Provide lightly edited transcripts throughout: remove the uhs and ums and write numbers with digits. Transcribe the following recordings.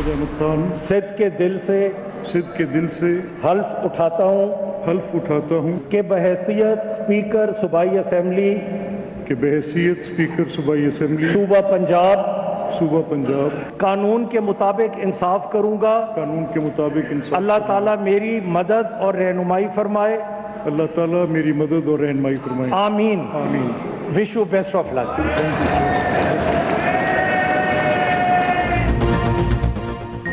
मोहम्मद अहमद खान सिद्ध के दिल से हल्फ उठाता हूँ कि बहैसियत स्पीकर सूबाई असेंबली सूबा पंजाब कानून के मुताबिक इंसाफ करूँगा। अल्लाह ताला मेरी मदद और रहनुमाई फरमाए। आमीन। Wish you best of luck.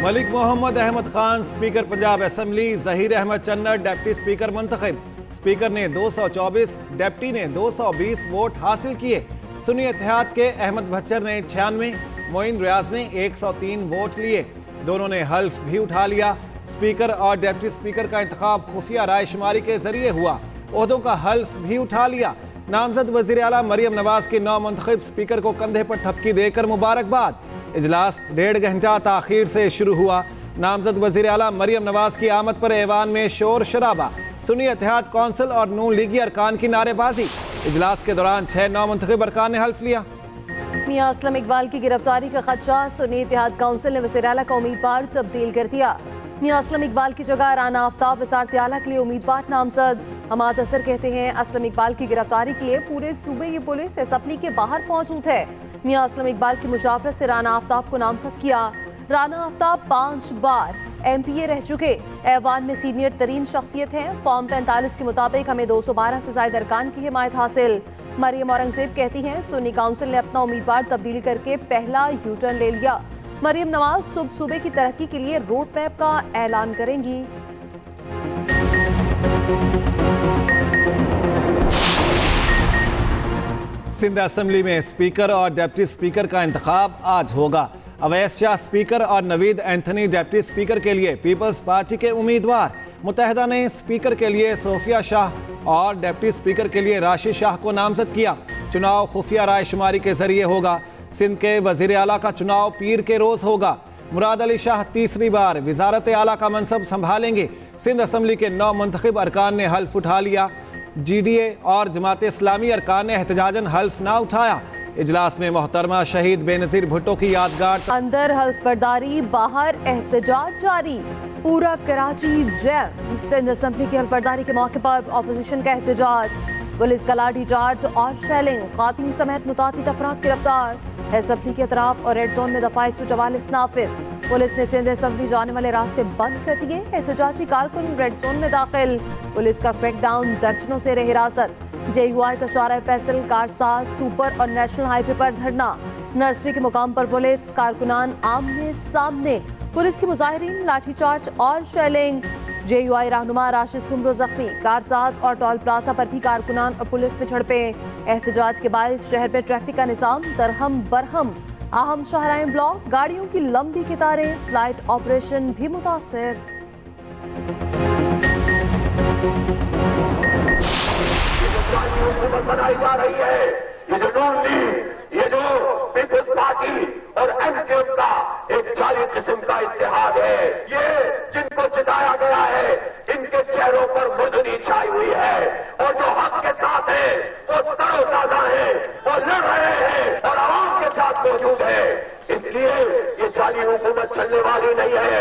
Malik Mohammad Ahmad Khan speaker Punjab assembly, Zaheer Ahmad Channar deputy speaker मुंतखब। स्पीकर ने 224, डिप्टी ने 220 वोट हासिल किए। सुन्नी इत्तेहाद के अहमद भच्चर ने 96, मोइन रियाज ने 103 वोट लिए। दोनों ने हल्फ भी उठा लिया। स्पीकर और डिप्टी स्पीकर का इंतखाब खुफिया राय शुमारी के जरिए हुआ। ओहदों का हल्फ भी उठा लिया। नामजद वज़ीर आला मरियम नवाज के नौ मुंतखब स्पीकर को कंधे पर थपकी देकर मुबारकबाद। इजलास 1.5 घंटा ताखीर से शुरू हुआ। नामजद वज़ीर आला मरियम नवाज की आमद पर ऐवान में शोर शराबा। सुन्नी इत्तेहाद कौंसिल और नून लीगी अरकान की नारेबाजी। इजलास के दौरान 6 नौ मुंतखब अरकान ने हल्फ लिया। मियां असलम इकबाल की गिरफ्तारी का खदशा, सुन्नी इत्तेहाद काउंसिल ने वज़ीर आला का उम्मीदवार तब्दील कर दिया। मियां असलम इकबाल की जगह राना आफ्ताब वज़ारत आला के लिए उम्मीदवार नामजद। हमाद असर कहते हैं असलम इकबाल की गिरफ्तारी के लिए पूरे सूबे की पुलिस असम्बली के बाहर मौजूद है। मियां असलम इकबाल की मुशावरत से राना आफ्ताब को नामजद किया। राना आफ्ताब 5 बार MPA रह चुके ऐवान में सीनियर तरीन शख्सियत हैं। फॉर्म 45 के मुताबिक हमें 212 से ज्यादा अरकान की हिमायत हासिल। मरियम औरंगजेब कहती हैं सुन्नी काउंसिल ने अपना उम्मीदवार तब्दील करके पहला यूटर्न ले लिया। मरियम नवाज सूबे की तरक्की के लिए रोड मैप का ऐलान करेंगी। सिंध असेंबली में स्पीकर और डिप्टी स्पीकर का इंतखाब आज होगा। अवैस शाह स्पीकर और नवीद एंथनी डिप्टी स्पीकर के लिए पीपल्स पार्टी के उम्मीदवार। मुत्तहिदा ने स्पीकर के लिए सोफिया शाह और डिप्टी स्पीकर के लिए राशिद शाह को नामजद किया। चुनाव खुफिया राय शुमारी के जरिए होगा। सिंध के वजीर आला का चुनाव पीर के रोज होगा। मुराद अली शाह तीसरी बार वजारत आला का मनसब संभालेंगे। सिंध असेंबली के 9 मुंतखब अरकान ने हल्फ उठा लिया। GDA और जमात इस्लामी अरकान ने एहतजाजन हल्फ ना उठाया। इजलास में मोहतरमा शहीद बेनजीर भुट्टो की यादगार। अंदर हल्फ बर्दारी, बाहर एहतजाज जारी। पूरा कराची जैम। सिंध असेंबली की हल्फ बर्दारी के मौके पर अपोजिशन का एहतजाज। पुलिस का लाठी चार्ज और शेलिंग, खातीन समेत मुतातिद अफराद गिरफ्तार। असेंबली के अतराफ और रेड जोन में दफा 144 नाफिज। पुलिस ने सिंध असेंबली जाने वाले रास्ते बंद कर दिए। एहतजाजी कारकुन रेड जोन में दाखिल। पुलिस का क्रैकडाउन, दर्जनों से हिरासत। JUI का शारा फैसल, कारसाज, सुपर और नेशनल हाईवे पर धरना। नर्सरी के मुकाम पर पुलिस कारकुनान आमने सामने। पुलिस के मुजाहिरीन, लाठीचार्ज और शेलिंग। JUI रहनुमा राशिद सुमरो जख्मी। कारसाज और टोल प्लाजा पर भी कारकुनान और पुलिस में झड़पे। एहतजाज के बायस शहर में ट्रैफिक का निज़ाम दरहम बरहम। अहम शाहराएं ब्लॉक, गाड़ियों की लंबी कतारें। फ्लाइट ऑपरेशन भी मुतासर। बनाई जा रही है, ये जो नून लीग, ये जो पीपल्स पार्टी और MKM का एक जाली किस्म का इत्तेहाद है, ये जिनको जिताया गया है इनके चेहरों पर मुर्दनी छाई हुई है और जो हक के साथ है वो तरोताजा है, वो लड़ रहे हैं और आवाम के साथ मौजूद है। इसलिए ये जाली हुकूमत चलने वाली नहीं है।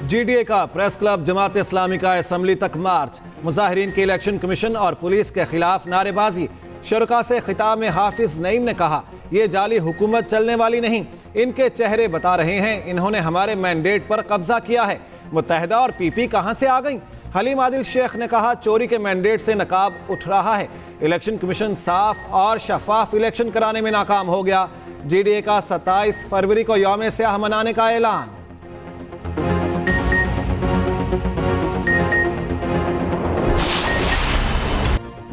GDA का प्रेस क्लब जमात इस्लामी का असेंबली तक मार्च। मुजाहिरीन के इलेक्शन कमीशन और पुलिस के खिलाफ नारेबाजी। शुरका से खिताब में हाफिज नईम ने कहा, यह जाली हुकूमत चलने वाली नहीं, इनके चेहरे बता रहे हैं इन्होंने हमारे मैंडेट पर कब्जा किया है। मुत्तहिदा और PP कहां से आ गई? हलीम आदिल शेख ने कहा, चोरी के मैंडेट से नकाब उठ रहा है। इलेक्शन कमीशन साफ और शफाफ इलेक्शन कराने में नाकाम हो गया। GDA का 27 फरवरी को यौम स्याह मनाने का ऐलान।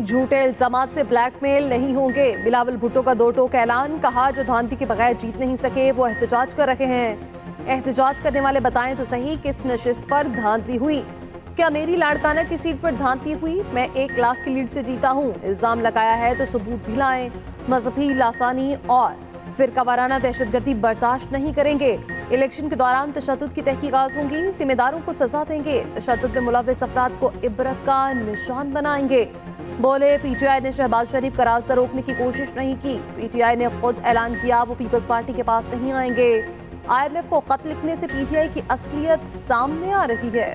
झूठे इल्जामात से ब्लैकमेल नहीं होंगे। बिलावल भुट्टो का 2 टोक ऐलान। कहा, जो धांधली के बगैर जीत नहीं सके वो एहतजाज कर रहे हैं। एहतजाज करने वाले बताएं तो सही किस नशिस्त पर धांधली हुई। क्या मेरी लाड़काना की सीट पर धांधली हुई? मैं 1 लाख की लीड से जीता हूँ। इल्जाम लगाया है तो सबूत भी लाएं। मजहबी लासानी और फिरकावाराना दहशतगर्दी बर्दाश्त नहीं करेंगे। इलेक्शन के दौरान तशद्दुद की तहकीकात होंगी। जिम्मेदारों को सजा देंगे। तशद्दुद में मुलव्वस अफराद को इबरत का निशान बनाएंगे। बोले, PTI ने शहबाज शरीफ का रास्ता रोकने की कोशिश नहीं की। PTI ने खुद ऐलान किया वो पीपल्स पार्टी के पास नहीं आएंगे। IMF को खत लिखने से PTI की असलियत सामने आ रही है।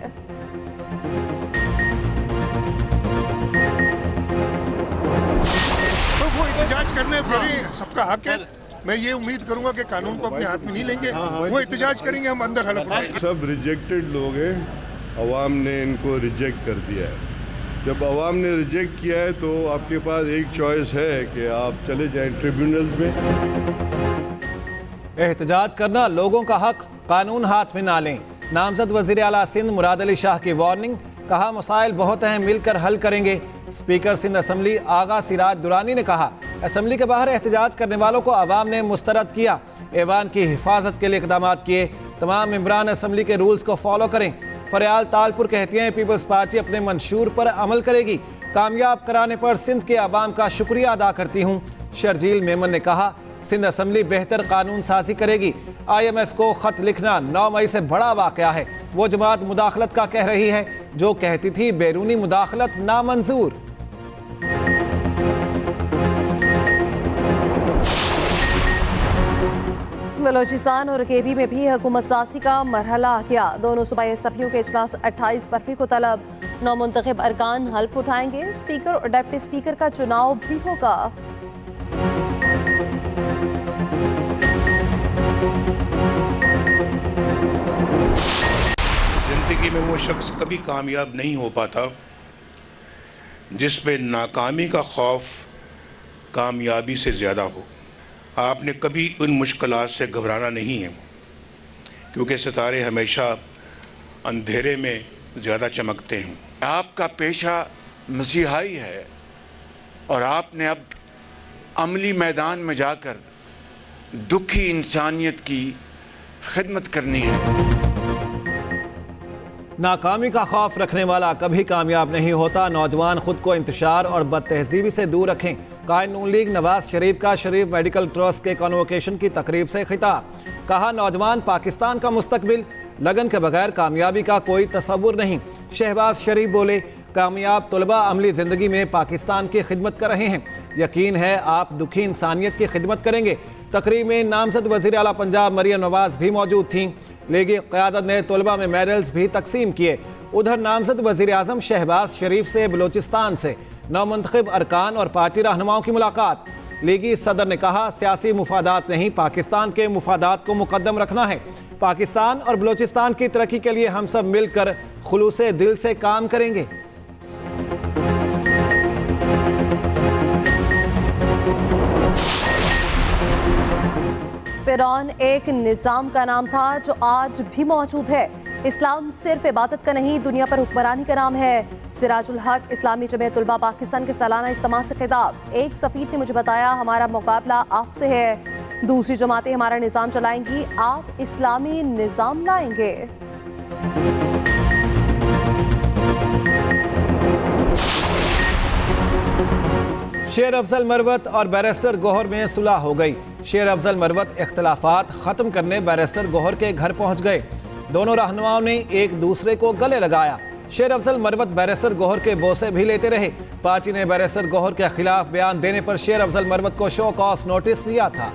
तो वो एहतजाज करने फिर सबका हक है। मैं ये उम्मीद करूंगा कि कानून को अपने हाथ में नहीं लेंगे, वो एहतजाज करेंगे, हम अंदर हलफ उठाएंगे। सब रिजेक्टेड लोग हैं, अवाम ने इनको रिजेक्ट कर दिया है। जब अवाम ने रिजेक्ट किया है तो आपके पास एक चॉइस है कि आप चले जाएं ट्रिब्यूनल्स में। एहतजाज करना लोगों का हक, कानून हाथ में ना लें। नामजद वजीर आला सिंध मुराद अली शाह की वार्निंग, कहा मसाइल बहुत हैं, मिलकर हल करेंगे। स्पीकर सिंध असम्बली आगा सिराज दुरानी ने कहा असम्बली के बाहर एहतजाज करने वालों को अवाम ने मुस्तरद किया, ऐवान की हिफाजत के लिए इकदाम किए। तमाम मेंबरान असम्बली के रूल्स को फॉलो करें। फरियाल तालपुर कहती हैं पीपल्स पार्टी अपने मंशूर पर अमल करेगी, कामयाब कराने पर सिंध के अवाम का शुक्रिया अदा करती हूँ। शर्जील मेमन ने कहा सिंध असम्बली बेहतर कानून साजी करेगी। IMF को खत लिखना 9 मई से बड़ा वाकया है। वो जमात मुदाखलत का कह रही है जो कहती थी बैरूनी मुदाखलत नामंजूर। बलोचिस्तान और KB में भी हुकूमत साजी का मरहला आ गया। दोनों सूबाई असम्बलियों के इजलास 28 फरवरी को तलब। नौमुंतखब अरकान हल्फ उठाएंगे। स्पीकर और डिप्टी स्पीकर का चुनाव भी होगा। जिंदगी में वो शख्स कभी कामयाब नहीं हो पाता जिसमें नाकामी का खौफ कामयाबी से ज़्यादा हो। आपने कभी उन मुश्किलात से घबराना नहीं है, क्योंकि सितारे हमेशा अंधेरे में ज़्यादा चमकते हैं। आपका पेशा मसीहाई है और आपने अब अमली मैदान में जाकर दुखी इंसानियत की खिदमत करनी है। नाकामी का खौफ रखने वाला कभी कामयाब नहीं होता। नौजवान खुद को इंतशार और बदतहजीबी से दूर रखें। कायद नून लीग नवाज शरीफ का शरीफ मेडिकल ट्रस्ट के कॉन्वोकेशन की तकरीब से खिताब, कहा नौजवान पाकिस्तान का मुस्तकबिल, लगन के बगैर कामयाबी का कोई तसव्वुर नहीं। शहबाज शरीफ बोले कामयाब तलबा अमली ज़िंदगी में पाकिस्तान की खिदमत कर रहे हैं, यकीन है आप दुखी इंसानियत की खिदमत करेंगे। तकरीब में नामजद वज़ीर आला पंजाब मरियम नवाज भी मौजूद थीं। लीगी क़यादत ने तलबा में मेडल्स भी तकसीम किए। उधर नामजद वज़ीर आज़म शहबाज शरीफ से बलोचिस्तान से नौमुंतखब अरकान और पार्टी रहनुमाओं की मुलाकात। लीगी सदर ने कहा सियासी मुफादात नहीं, पाकिस्तान के मुफादात को मुकद्दम रखना है। पाकिस्तान और बलोचिस्तान की तरक्की के लिए हम सब मिलकर खुलूसे दिल से काम करेंगे। फिरौन एक निज़ाम का नाम था जो आज भी मौजूद है। इस्लाम सिर्फ इबादत का नहीं, दुनिया पर हुक्मरानी का नाम है। सिराजुल हक इस्लामी जमीयत उलमा पाकिस्तान के सालाना इज्तिमा से खिताब। एक सफीर ने मुझे बताया हमारा मुकाबला आपसे है, दूसरी जमातें हमारा निज़ाम चलाएंगी, आप इस्लामी निज़ाम लाएंगे। शेर अफजल मरवत और बैरिस्टर गौहर में सुलह हो गई। शेर अफजल मरवत इख्तिलाफात खत्म करने बैरिस्टर गौहर के घर पहुंच गए। दोनों रहनुमाओं ने एक दूसरे को गले लगाया। शेर अफजल मरवत बैरिस्टर गौहर के बोसे भी लेते रहे। पार्टी ने बैरिस्टर गौहर के खिलाफ बयान देने पर शेर अफजल मरवत को शो कॉज नोटिस दिया था।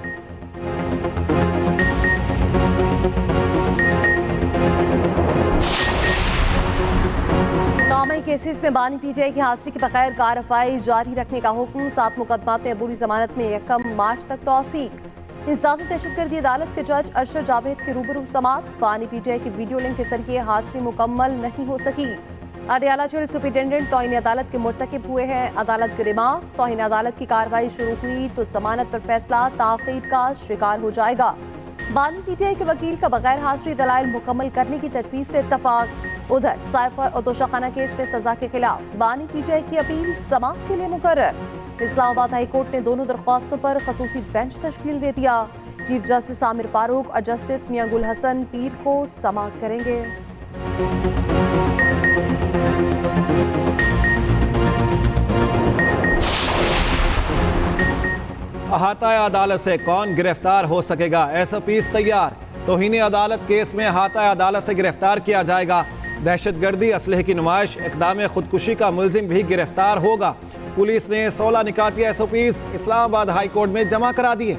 नामई केसेस में बानी PTI की हाजिरी के बगैर कार्रवाई जारी रखने का हुक्म। 7 मुकदमात में अबूरी जमानत में 1 मार्च तक तौसीक। इंसदाद दहशतगर्दी अदालत के जज अरशद जावेद के रूबरू समात। बानी PTI की वीडियो लिंक के जरिए हाजिरी मुकम्मल नहीं हो सकी। अडियाला जेल सुपरिटेंडेंट तौहीन अदालत के मुर्तकिब हुए हैं। अदालत के रिमार्क्स, तौहीन अदालत की कार्रवाई शुरू हुई तो जमानत पर फैसला ताखीर का शिकार हो जाएगा। बानी PTI के वकील का बगैर हाजिरी दलाइल मुकम्मल करने की तजवीज़ से इत्तफाक। उधर साइफर और तोशाखाना केस में सजा के खिलाफ बानी PTI की अपील समाअत के लिए मुकर्रर। इस्लामाबाद हाई कोर्ट ने दोनों दरख्वास्तों पर खसूसी बेंच तश्कील दे दिया। चीफ जस्टिस आमिर फारूक और जस्टिस मियां गुल हसन पीर को समाअत करेंगे। अहाता अदालत से कौन गिरफ्तार हो सकेगा? SOPs तैयार। तौहीन अदालत केस में अहाता अदालत से गिरफ्तार किया जाएगा। दहशतगर्दी, असलहे की नुमाइश, इक़दाम खुदकुशी का मुलजिम भी गिरफ्तार होगा। पुलिस ने 16 निकाती SOPs इस्लामाबाद हाई कोर्ट में जमा करा दिए।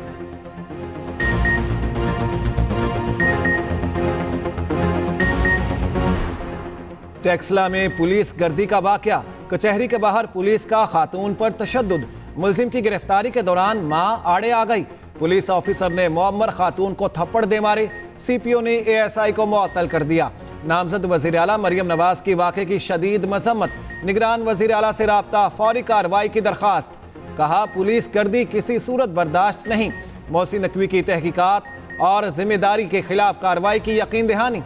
टेक्सला में पुलिस गर्दी का वाकया, कचहरी के बाहर पुलिस का खातून पर तशद्दुद, मुलजिम की गिरफ्तारी के दौरान मां आड़े आ गई, पुलिस ऑफिसर ने मुअम्मर खातून को थप्पड़ दे मारे, सीपीओ ने एएसआई को मुअत्तल कर दिया। नामजद वजीर आला मरियम नवाज की वाक़े की शदीद मजम्मत, निगरान वजीर आला से राब्ता, फौरी कार्रवाई की दरख्वास्त, कहा पुलिस गर्दी किसी सूरत बर्दाश्त नहीं, मोहसिन नकवी की तहकीकात और जिम्मेदारी के खिलाफ कार्रवाई की यकीन दहानी।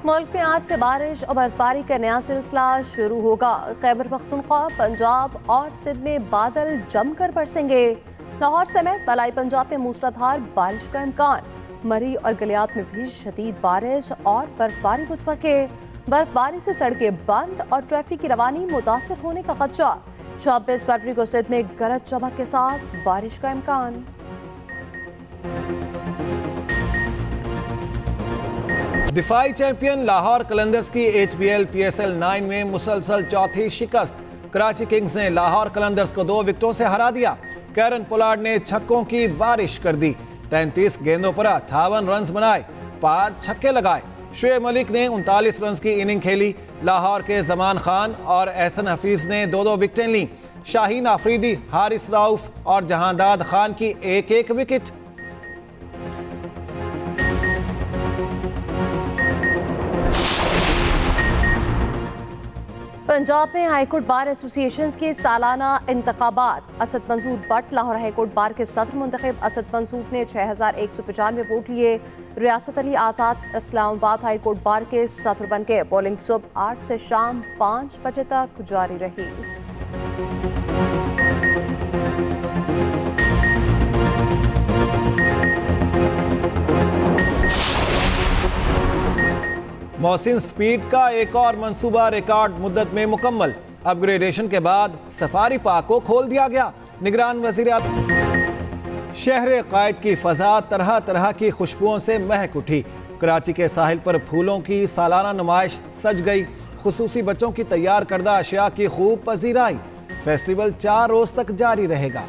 मुल्क में आज से बारिश और बर्फबारी का नया सिलसिला शुरू होगा। खैबर पख्तूनख्वा, पंजाब और सिंध में बादल जमकर बरसेंगे। लाहौर समेत बलाई पंजाब में मूसलाधार बारिश का इम्कान, मरी और गलियात में भी शदीद बारिश और बर्फबारी मुतवक्के। बर्फबारी से सड़कें बंद और ट्रैफिक की रवानी मुतासर होने का खदशा। 26 फरवरी को सिंध में गरज चमक के साथ बारिश का इम्कान। दिफाई चैंपियन लाहौर कलंदर्स की HBL PSL 9 में मुसलसल चौथी शिकस्त। कराची किंग्स ने लाहौर कलंदर्स को 2 विकेटों से हरा दिया। कैरन पोलार्ड ने छक्कों की बारिश कर दी, 33 गेंदों पर 58 रन बनाए, 5 छक्के लगाए। शुएब मलिक ने 39 रन की इनिंग खेली। लाहौर के जमान खान और एहसन हफीज ने 2-2 विकेटें लीं। शाहीन आफरीदी, हारिस राउफ और जहांदाद खान की 1-1 विकेट। पंजाब में हाईकोर्ट बार एसोसिएशन के सालाना इंतखाबात। असद मंसूर बट लाहौर हाईकोर्ट बार के सदर मुंतखब। असद मंसूर ने 6195 वोट लिए। रियासत अली आज़ाद इस्लामाबाद हाईकोर्ट बार के सदर बन के पोलिंग सुबह 8 से शाम 5 बजे तक जारी रही। मोहसिन स्पीड का एक और मंसूबा रिकॉर्ड मुद्दत में मुकम्मल। अपग्रेडेशन के बाद सफारी पार्क को खोल दिया गया। निगरान वजीर शहर कायद की फजा तरह तरह की खुशबुओं से महक उठी। कराची के साहिल पर फूलों की सालाना नुमाइश सज गई। खुसूसी बच्चों की तैयार करदा अशिया की खूब पजीराई। फेस्टिवल 4 रोज तक जारी रहेगा।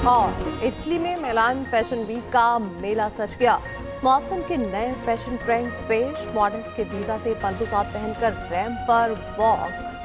और इटली में मिलान फैशन वीक का मेला सज गया। मौसम के नए फैशन ट्रेंड्स पेश, मॉडल्स के दीदा से पलटू साथ पहनकर रैंप पर वॉक।